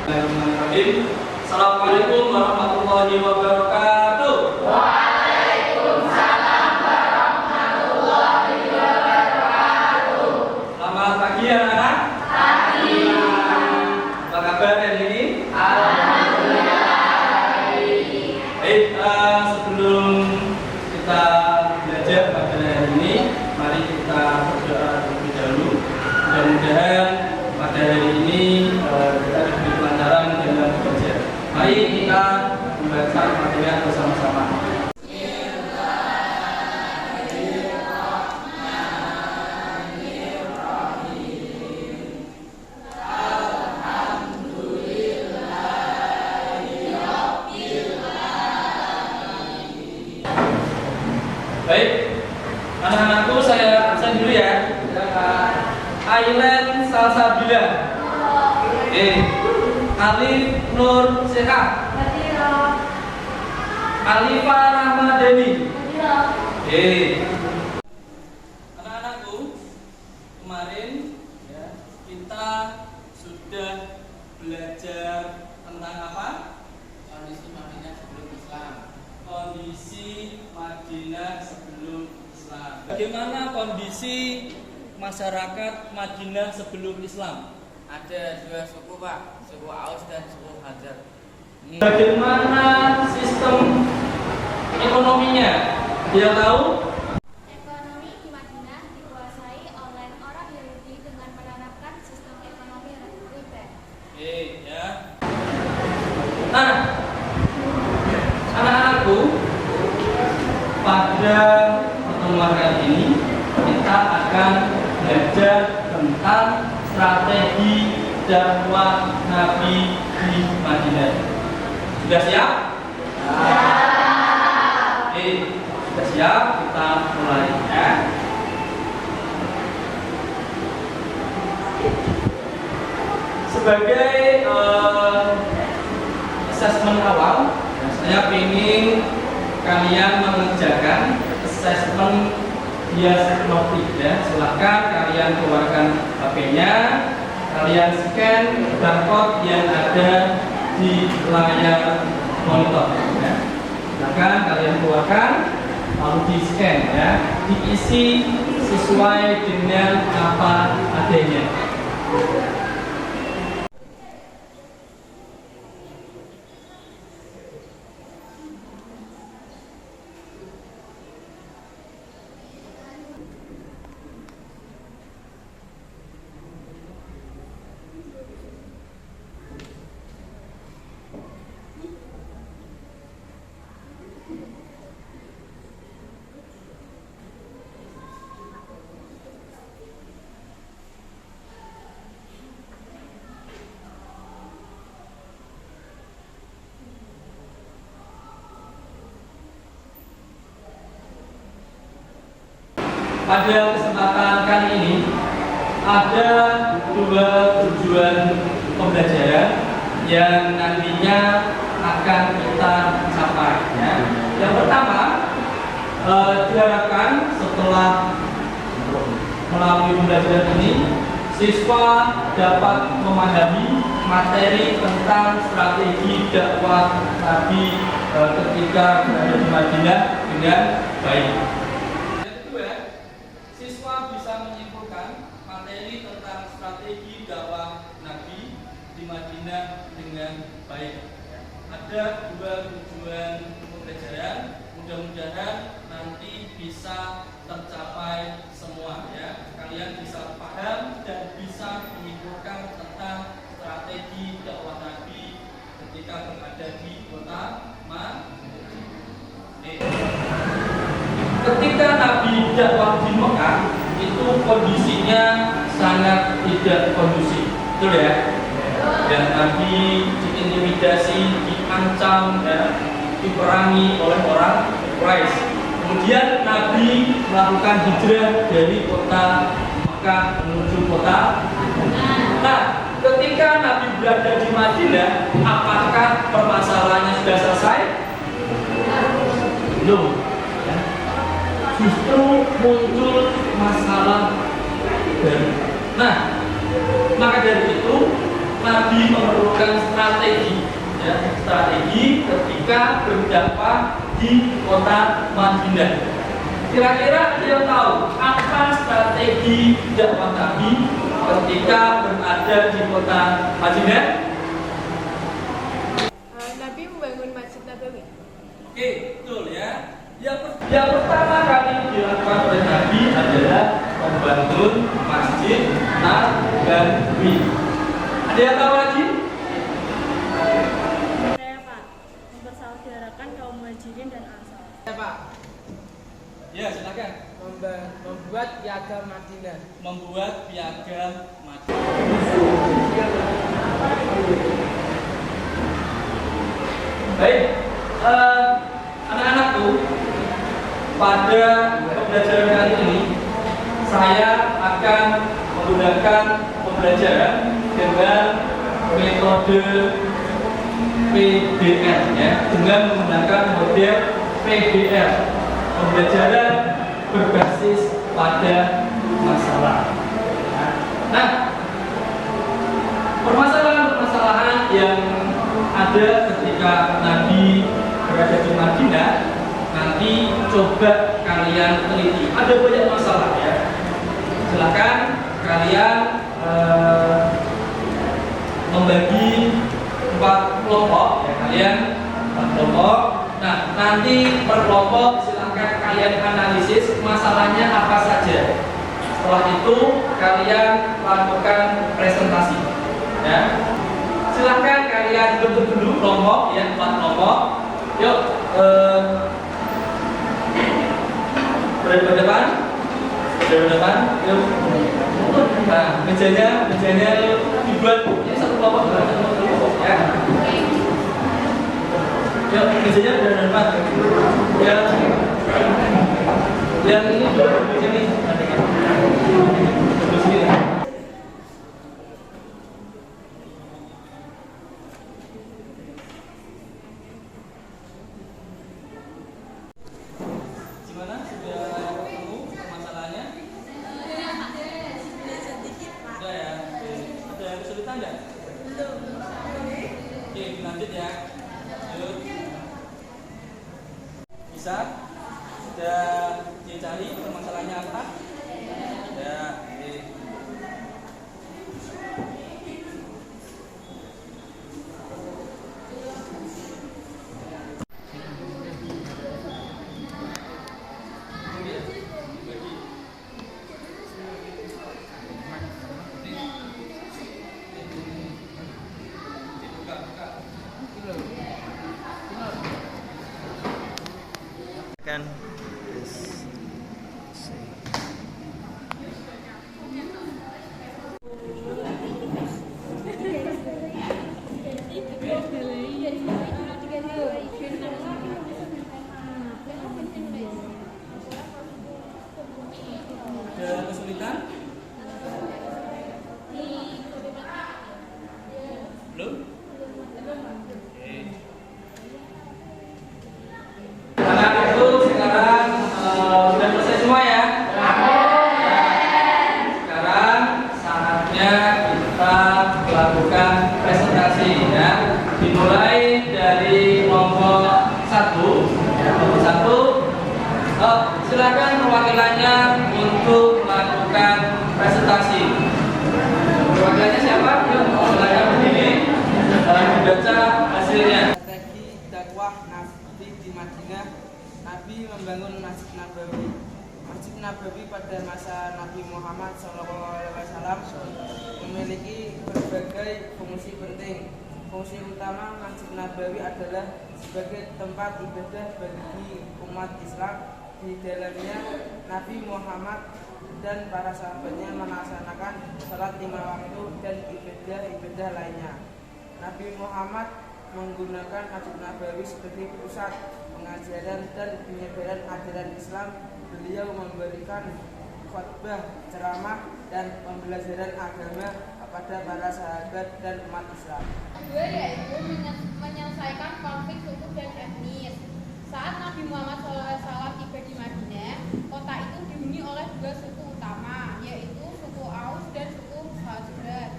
Bismillahirrahmanirrahim. Assalamualaikum warahmatullahi wabarakatuh. Waalaikumsalam warahmatullahi wabarakatuh. Selamat pagi anak-anak. Pagi. Apa kabar hari ini? Alhamdulillah. Baik, sebelum kita belajar pada hari ini, mari kita berdoa terlebih dahulu. Mudah-mudahan pada hari ini kita diberi kelancaran dalam belajar. Mari kita membaca Al-Fatihah bersama-sama. Baik, anak-anakku saya absen dulu ya. Ailen Salsabila. Alif Nur Seha. Alifah Rahmadani. Anak-anakku, kemarin ya, kita sudah belajar tentang apa? Kondisi Madinah sebelum Islam. Kondisi Madinah sebelum Islam. Bagaimana kondisi masyarakat Madinah sebelum Islam? Ada dua suku Pak, suku Aus dan suku Khazraj. Bagaimana sistem ekonominya? Dia tahu? Ekonomi di Madinah dikuasai oleh orang Yahudi dengan menerapkan sistem ekonomi riba. Ya. Nah, anak-anakku, pada pertemuan kali ini kita akan belajar tentang strategi dakwah Nabi di Madinah. Sudah siap? Sudah siap? Kita mulai ya. Sebagai asesmen awal, saya ingin kalian mengerjakan asesmen diagnostik ya. Silahkan kalian keluarkan HP-nya, kalian scan barcode yang ada di layar monitor ya. Silahkan kalian keluarkan lalu di scan ya, diisi sesuai dengan apa adanya. Pada kesempatan kali ini ada dua tujuan pembelajaran yang nantinya akan kita capai ya. Yang pertama, diharapkan setelah melalui pembelajaran ini siswa dapat memahami materi tentang strategi dakwah Nabi ketika berada di Madinah dengan baik. Materi tentang strategi dakwah Nabi di Madinah dengan baik. Ada dua tujuan pembelajaran, mudah-mudahan nanti bisa tercapai semua ya. Kalian bisa paham dan bisa menyimpulkan tentang strategi dakwah Nabi ketika berada di kota Madinah. Ketika Nabi dakwah di Mekah itu kondisinya sangat tidak kondusif, betul ya? Dan Nabi diintimidasi, diancam, ya, diperangi oleh orang Quraisy. Kemudian Nabi melakukan hijrah dari kota Mekah menuju kota. Nah, ketika Nabi berada di Madinah, apakah permasalahannya sudah selesai? Belum. Justru muncul masalah baru. Nah, maka dari itu Nabi memerlukan strategi, ya, strategi ketika berdakwah di kota Madinah. Kira-kira ada yang tahu apa strategi dakwah Nabi ketika berada di kota Madinah? Nabi membangun Masjid Nabawi. Oke, betul ya. Yang pertama kali dilakukan oleh Nabi adalah membangun Masjid Nabawi. Ada yang tahu lagi? Saya Pak, mempersaudarakan kaum Muhajirin dan Ansar. Ya Pak, Ya, silakan. membuat piagam Madinah. Membuat piagam Madinah. Baik, anak-anakku, pada pembelajaran kali ini saya akan menggunakan pembelajaran dengan metode PBL, ya, dengan menggunakan model PBL, pembelajaran berbasis pada masalah. Nah, permasalahan-permasalahan yang ada ketika Nabi berada di Madinah nanti coba kalian teliti. Ada banyak masalah, ya. Silakan kalian membagi 4 kelompok, ya, kalian 4 kelompok. Nah, nanti per kelompok silakan kalian analisis masalahnya apa saja. Setelah itu kalian lakukan presentasi, ya. Silahkan kalian bentuk dulu kelompok, ya, 4 kelompok. Yuk, berada depan, yuk. Nah, mejanya dibuat ini satu kelompok, ya. Yuk, mejanya berada depan. Yang ini di sini. Terus sini. Gimana? Sudah ketemu masalahnya? Sudah ya? Ada yang kesulitan nggak? Belum. Oke, lanjut ya. Lanjut. Bisa? Sudah dicari permasalahannya apa? Ya, oke. Kan Ada kesulitan? Belum? Oke. Anak-anakku sekarang sudah selesai semua ya? Sekarang saatnya kita melakukan presentasi, ya. Dimulai dari kelompok 1, ya, kelompok 1. Silakan perwakilannya untuk melakukan presentasi. Perwakilannya siapa? Yuk, silakan berdiri. Dibaca hasilnya. Strategi dakwah Nabi di Madinah. Nabi membangun Masjid Nabawi. Masjid Nabawi pada masa Nabi Muhammad SAW memiliki berbagai fungsi penting. Fungsi utama Masjid Nabawi adalah sebagai tempat ibadah bagi umat Islam. Di dalamnya Nabi Muhammad dan para sahabatnya melaksanakan salat 5 waktu dan ibadah-ibadah lainnya. Nabi Muhammad menggunakan Masjid Nabawi sebagai pusat pengajaran dan penyebaran ajaran Islam. Beliau memberikan khutbah, ceramah, dan pembelajaran agama kepada para sahabat dan umat Islam. Kedua yaitu menyelesaikan konflik suku dan etnis. Saat Nabi Muhammad SAW tiba di Madinah, kota itu dihuni oleh 2 suku utama, yaitu suku Aus dan suku Khazraj.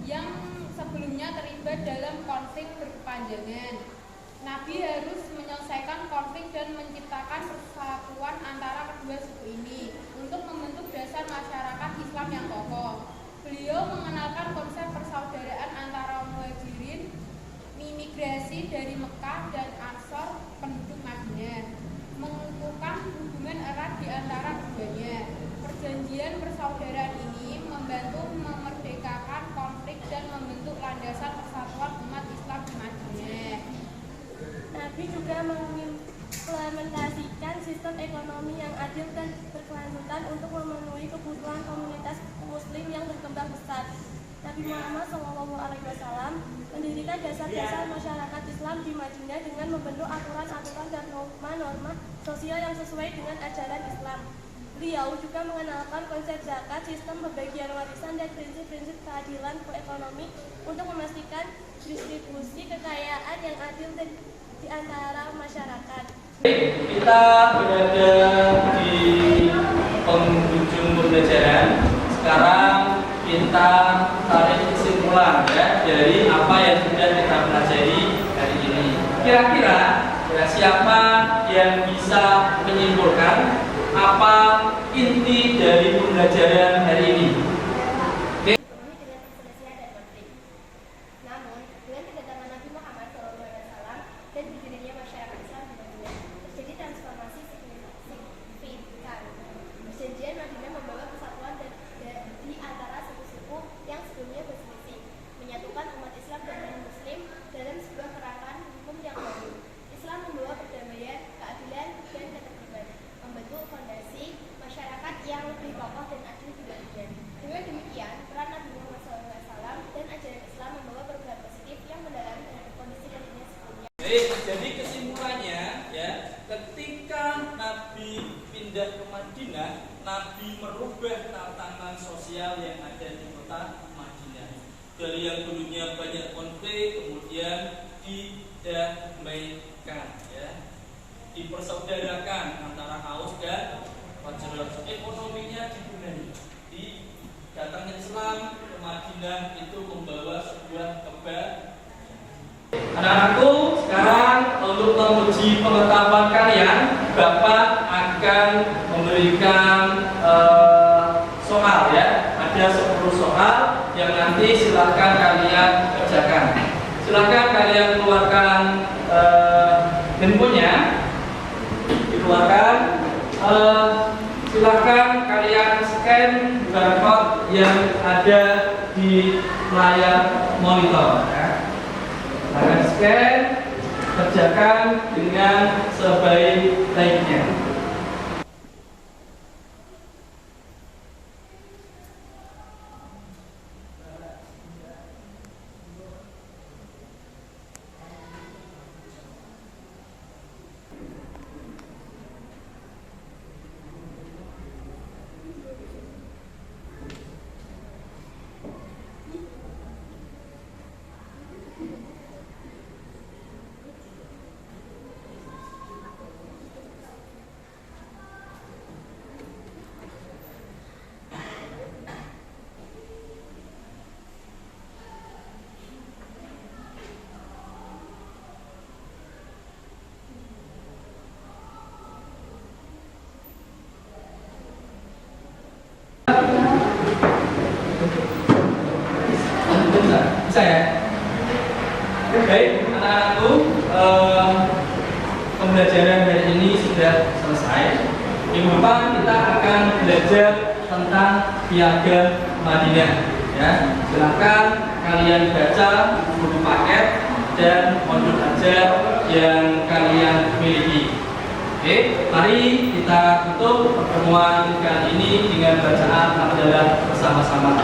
yang sebelumnya terlibat dalam konflik berkepanjangan. Nabi harus menyelesaikan konflik dan menciptakan persatuan antara kedua suku ini untuk membentuk dasar masyarakat Islam yang kokoh. Beliau mengenalkan konsep persaudaraan antara muhajirin, imigrasi dari Mekah dan Ansor penduduk Madinah, mengukuhkan hubungan erat di antara keduanya. Perjanjian persaudaraan ini membantu memerdekakan konflik dan membentuk landasan persatuan umat Islam di Madinah. Nabi juga mengimplementasikan sistem ekonomi yang adil dan berkelanjutan untuk memenuhi kebutuhan komunitas Muslim yang berkembang pesat. Nabi Muhammad SAW mendirikan dasar-dasar masyarakat Islam di Madinah dengan membentuk aturan-aturan dan norma-norma sosial yang sesuai dengan ajaran Islam. Beliau juga mengenalkan konsep zakat, sistem pembagian warisan, dan prinsip-prinsip keadilan ekonomi untuk memastikan distribusi kekayaan yang adil di antara masyarakat. Kita berada di penghujung pembelajaran. Sekarang kita tarik kesimpulan ya dari apa yang sudah kita pelajari hari ini. Kira-kira ya, siapa yang bisa menyimpulkan apa inti dari pembelajaran hari ini? Namun, dengan kedatangan Nabi Muhammad SAW dan berdirinya masyarakat Islam di Madinah, terjadi transformasi signifikan. Perjanjian Madinah membawa persatuan di antara suku-suku yang sebelumnya berselisih, menyatukan umat Islam dan non-Muslim dalam sebuah kerangka hukum yang baru. Islam membawa perdamaian, keadilan, dan ketertiban, membentuk fondasi masyarakat yang lebih kokoh dan adil di Madinah. Dengan demikian, peran Nabi Muhammad SAW dan ajaran Islam membawa perubahan positif yang mendalam terhadap kondisi Madinah sebelumnya. Jadi kesimpulannya ya, ketika Nabi pindah ke Madinah, Nabi merubah tatanan sosial yang ada di kota Madinah. Dari yang dulunya banyak konflik, kemudian didamaikan, ya, dipersaudarakan antara Aus dan Khazraj. Ekonominya dibenahi. Datangnya Islam ke Madinah itu membawa sebuah kebaikan. Anak-anakku, sekarang untuk menguji pengetahuan kalian, Bapak akan memberikan soal ya. Ada 10 soal yang nanti silakan kalian kerjakan. Silakan kalian keluarkan handphonenya, dikeluarkan. Silakan kalian scan barcode yang ada di layar monitor. Ya. Silakan scan, kerjakan dengan sebaik-baiknya. Bisa ya? Baik, anak-anakku, pembelajaran hari ini sudah selesai. Minggu depan kita akan belajar tentang Piagam Madinah. Ya, silakan kalian baca buku paket dan modul ajar yang kalian miliki. Oke, mari kita tutup pertemuan kali ini dengan bacaan hamdalah bersama-sama.